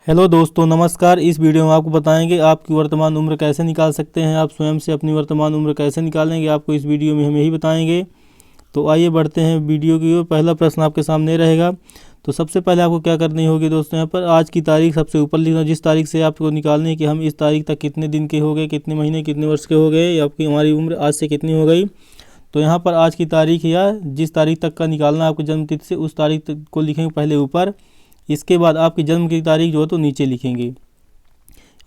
Hello दोस्तों, नमस्कार। इस वीडियो में आपको बताएंगे आपकी वर्तमान उम्र कैसे निकाल सकते हैं। आप स्वयं से अपनी वर्तमान उम्र कैसे निकालेंगे, आपको इस वीडियो में हम यही बताएंगे। तो आइए बढ़ते हैं वीडियो की ओर। पहला प्रश्न आपके सामने रहेगा। तो सबसे पहले आपको क्या करनी होगी दोस्तों, यहाँ पर आज की तारीख सबसे ऊपर लिखना। जिस तारीख से आपको निकालनी है कि हम इस तारीख तक कितने दिन के हो गए, कितने महीने, कितने वर्ष के हो गए, या आपकी हमारी उम्र आज से कितनी हो गई। तो यहाँ पर आज की तारीख या जिस तारीख तक का निकालना है आपकी जन्म तिथि से, उस तारीख तक को लिखेंगे पहले ऊपर। इसके बाद आपकी जन्म की तारीख जो है तो नीचे लिखेंगे।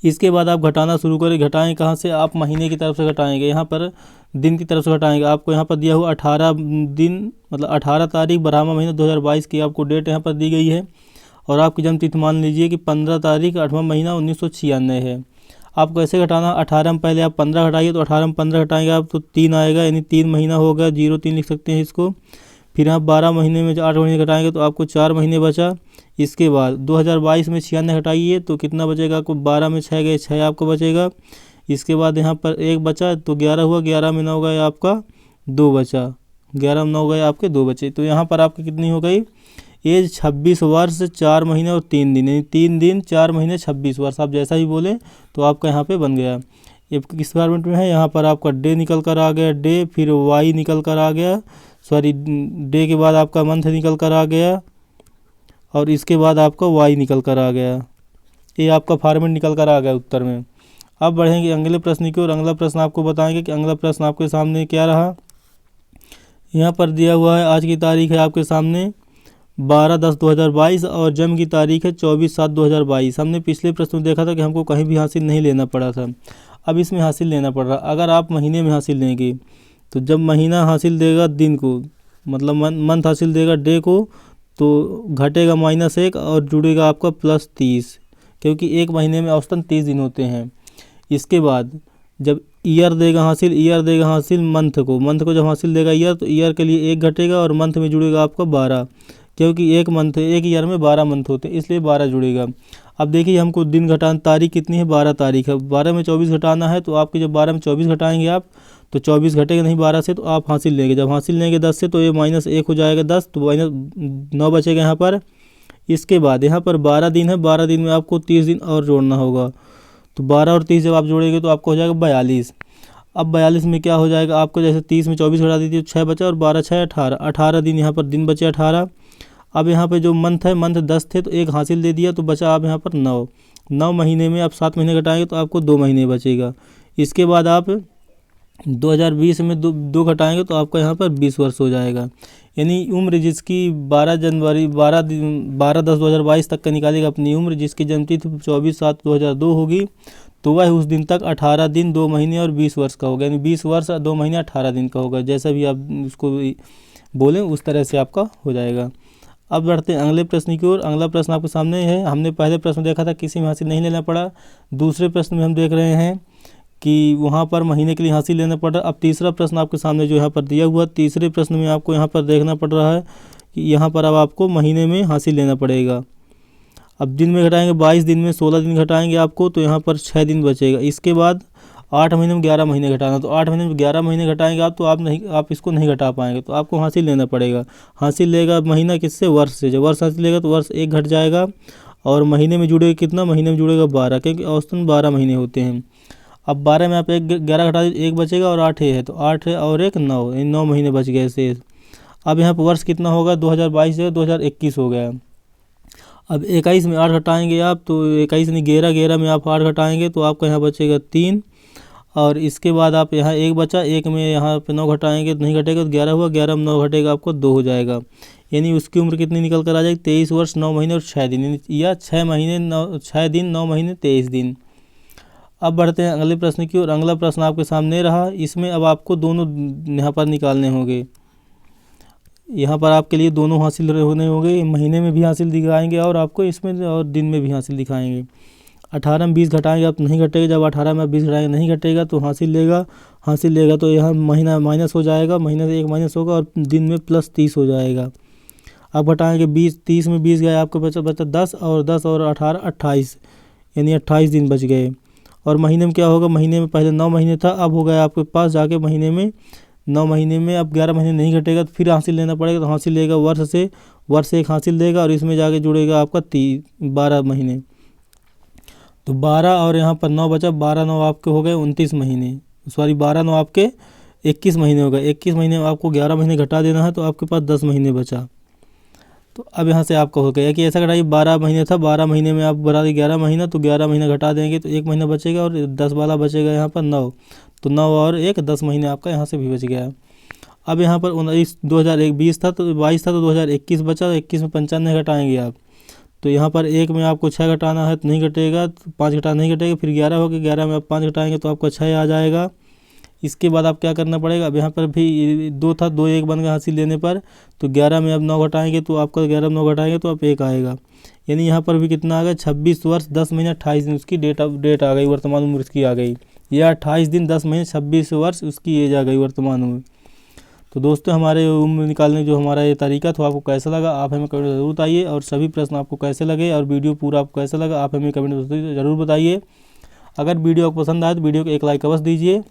इसके बाद आप घटाना शुरू करें। घटाएं कहाँ से, आप महीने की तरफ से घटाएंगे। यहाँ पर दिन की तरफ से घटाएंगे। आपको यहाँ पर दिया हुआ 18 दिन, मतलब 18 तारीख 12वां महीना 2022 की आपको डेट यहाँ पर दी गई है। और आपकी जन्म तिथि मान लीजिए कि 15 तारीख 8वां महीना 1996 है। आपको ऐसे घटाना, 18 में पहले आप 15 घटाइए, तो 18 में 15 घटाएंगे आप तो 3 आएगा, यानी 3 महीना हो गया, 03 लिख सकते हैं इसको। फिर आप 12 महीने में 8 महीने घटाएंगे तो आपको 4 महीने बचा। इसके बाद 2022 में 96 घटाइए तो कितना बचेगा आपको, 12 में 6 गए, 6 आपको बचेगा। इसके बाद यहाँ पर 1 बचा तो 11 हुआ, 11 में 9 गए आपका 2 बचा, 11 में 9 गए आपके 2 बचे। तो यहाँ पर आपकी कितनी हो गई एज, 26 वर्ष 4 महीने और 3 दिन, यानी 3 दिन 4 महीने 26 वर्ष। आप जैसा ही बोले तो आपका यहाँ पे बन गया। ये किस फॉर्मेट में है, यहाँ पर आपका डे निकल कर आ गया, डे, फिर वाई निकल कर आ गया, सॉरी डे के बाद आपका मंथ निकल कर आ गया, और इसके बाद आपका वाई निकल कर आ गया। ये आपका फॉर्मेट निकल कर आ गया उत्तर में। अब बढ़ेंगे अगले प्रश्न की ओर। अगला प्रश्न आपको बताएंगे कि अगला प्रश्न आपके सामने क्या रहा। यहाँ पर दिया हुआ है आज की तारीख है आपके सामने 12/10/2022 और जन्म की तारीख है 24/7/2022। हमने पिछले प्रश्न में देखा था कि हमको कहीं भी हासिल नहीं लेना पड़ा था, अब इसमें हासिल लेना पड़ रहा। अगर आप महीने में हासिल लेंगे तो जब महीना हासिल देगा दिन को, मतलब मंथ हासिल देगा डे को, तो घटेगा -1 और जुड़ेगा आपका +30, क्योंकि एक महीने में औसतन 30 दिन होते हैं। इसके बाद जब ईयर देगा हासिल मंथ को जब हासिल देगा ईयर, तो ईयर के लिए 1 घटेगा और मंथ में जुड़ेगा आपका 12, क्योंकि एक ईयर में 12 मंथ होते हैं, इसलिए 12 जुड़ेगा। अब देखिए हमको दिन घटाना, तारीख कितनी है, 12 तारीख है, 12 में 24 घटाना है। तो आपके जब 12 में 24 घटाएंगे आप तो 24 घटेगा नहीं 12 से, तो आप हासिल लेंगे। जब हासिल लेंगे 10 से तो ये -1 हो जाएगा 10, तो -9 बचेगा यहाँ पर। इसके बाद यहाँ पर 12 दिन है, 12 दिन में आपको 30 दिन और जोड़ना होगा। तो 12 और 30 जब आप जोड़ेंगे तो आपको हो जाएगा 42। अब 42 में क्या हो जाएगा आपको, जैसे 30 में 24 घटा दीजिए तो 6 बचा, और 12 6 18, 18 दिन यहाँ पर दिन बचे 18। अब यहाँ पे जो मंथ है, मंथ 10 थे तो 1 हासिल दे दिया, तो बचा आप यहाँ पर 9 महीने में आप 7 महीने घटाएंगे तो आपको 2 महीने बचेगा। इसके बाद आप 2020 में दो घटाएंगे तो आपका यहाँ पर 20 वर्ष हो जाएगा। यानी उम्र जिसकी 12/10/2022 तक का निकालेगा अपनी उम्र, जिसकी जन्म तिथि 24/7/2002 होगी, तो वह उस दिन तक 18 दिन 2 महीने और 20 वर्ष का होगा। यानी 20 वर्ष 2 महीने 18 दिन का होगा, जैसा भी आप उसको बोलें उस तरह से आपका हो जाएगा। अब बढ़ते हैं अगले प्रश्न की ओर। अगला प्रश्न आपके सामने है। हमने पहले प्रश्न देखा था किसी में हासिल नहीं लेना पड़ा, दूसरे प्रश्न में हम देख रहे हैं कि वहाँ पर महीने के लिए हासिल लेना पड़ रहा। अब तीसरा प्रश्न आपके सामने जो यहाँ पर दिया हुआ, तीसरे प्रश्न में आपको यहाँ पर देखना पड़ रहा है कि यहाँ पर अब आपको महीने में हासिल लेना पड़ेगा। अब दिन में घटाएंगे 22 दिन में 16 दिन घटाएंगे आपको, तो यहाँ पर 6 दिन बचेगा। इसके बाद 8 महीने में 11 महीने घटाना, तो 8 महीने में 11 महीने घटाएंगे आप, तो आप इसको नहीं घटा पाएंगे, तो आपको हासिल लेना पड़ेगा। हासिल लेगा महीना किससे, वर्ष से। जब वर्ष हासिल लेगा तो वर्ष 1 घट जाएगा, और महीने में जुड़ेगा कितना, महीने में जुड़ेगा 12, क्योंकि औसतन 12 महीने होते हैं। अब 12 में आप 11 घटा दीजिए, 1 बचेगा और 8 है, तो 8 है और 1 9, इन 9 महीने बच गए शेष। अब यहाँ पर वर्ष कितना होगा, 2022 से 2021 हो गया। अब 21 में 8 घटाएंगे आप, तो 21 नहीं 11 में आप 8 घटाएंगे तो आपका यहाँ बचेगा 3। और इसके बाद आप यहाँ 1 बचा, 1 में यहाँ पे 9 घटाएंगे तो नहीं घटेगा, तो 11 हुआ, 11 में 9 घटेगा आपको 2 हो जाएगा। यानी उसकी उम्र कितनी निकल कर आ जाएगी, 23 वर्ष 9 महीने और 6 दिन, या 6 दिन 9 महीने 23 दिन। अब बढ़ते हैं अगले प्रश्न की ओर। अगला प्रश्न आपके सामने रहा। इसमें अब आपको दोनों यहाँ पर निकालने होंगे। यहाँ पर आपके लिए दोनों हासिल होने होंगे, महीने में भी हासिल दिखाएंगे और आपको इसमें और दिन में भी हासिल दिखाएंगे। 18 में 20 घटाएंगे आप, नहीं घटेगा। जब 18 में 20 घटाएंगे नहीं घटेगा, तो हासिल लेगा तो यहाँ महीना माइनस हो जाएगा, महीने से 1 माइनस होगा और दिन में +30 हो जाएगा। अब घटाएंगे 30 में 20 गए, आपको बचा 10 और 18 28, यानी 28 दिन बच गए। और महीने में क्या होगा, महीने में पहले 9 महीने था, अब हो गया आपके पास जाके महीने में 9 महीने में अब 11 महीने नहीं घटेगा, तो फिर हासिल लेना पड़ेगा। तो हासिल लेगा वर्ष से, वर्ष 1 हासिल देगा और इसमें जाके जुड़ेगा आपका 12 महीने। तो 12 और यहाँ पर 9 बचा, 12 9 आपके हो गए 29 महीने, सॉरी 12 9 आपके 21 महीने हो गए। 21 महीने में आपको 11 महीने घटा देना है, तो आपके पास 10 महीने बचा। तो अब यहाँ से आपका हो गया कि ऐसा घटाइए, 12 महीने था, 12 महीने में आप बढ़ा दिए 11 महीना, तो 11 महीना घटा देंगे तो 1 महीना बचेगा और 10 वाला बचेगा यहाँ पर 9, तो 9 और 1 10 महीने आपका यहाँ से भी बच गया। अब यहाँ पर 19 2020 था तो 22 था, तो 2021 बचा, तो 21 में 95 घटाएंगे आप, तो यहाँ पर 1 में आपको 6 घटाना है तो नहीं घटेगा, तो 5 घटा नहीं घटेगा, फिर 11 हो गया, 11 में आप 5 घटाएंगे तो आपका 6 आ जाएगा। इसके बाद आप क्या करना पड़ेगा, अब यहाँ पर भी 2 था, 2 1 बन गया हासिल लेने पर, तो 11 में अब 9 घटाएंगे तो आपका 11 में 9 घटाएंगे तो आप 1 आएगा, यानी यहाँ पर भी कितना आ गया 26 वर्ष 10 महीने 28 दिन उसकी डेट आ गई, वर्तमान उम्र उसकी आ गई, या 28 दिन 10 महीने 26 वर्ष उसकी एज आ गई वर्तमान उम्र। तो दोस्तों हमारे उम्र निकालने जो हमारा ये तरीका था आपको कैसा लगा आप हमें कमेंट में ज़रूर बताइए, और सभी प्रश्न आपको कैसे लगे और वीडियो पूरा आपको कैसा लगा आप हमें कमेंट में ज़रूर बताइए। अगर वीडियो आपको पसंद आए तो वीडियो को एक लाइक अवश्य दीजिए।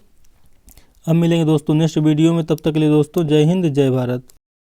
अब मिलेंगे दोस्तों नेक्स्ट वीडियो में, तब तक के लिए दोस्तों जय हिंद जय भारत।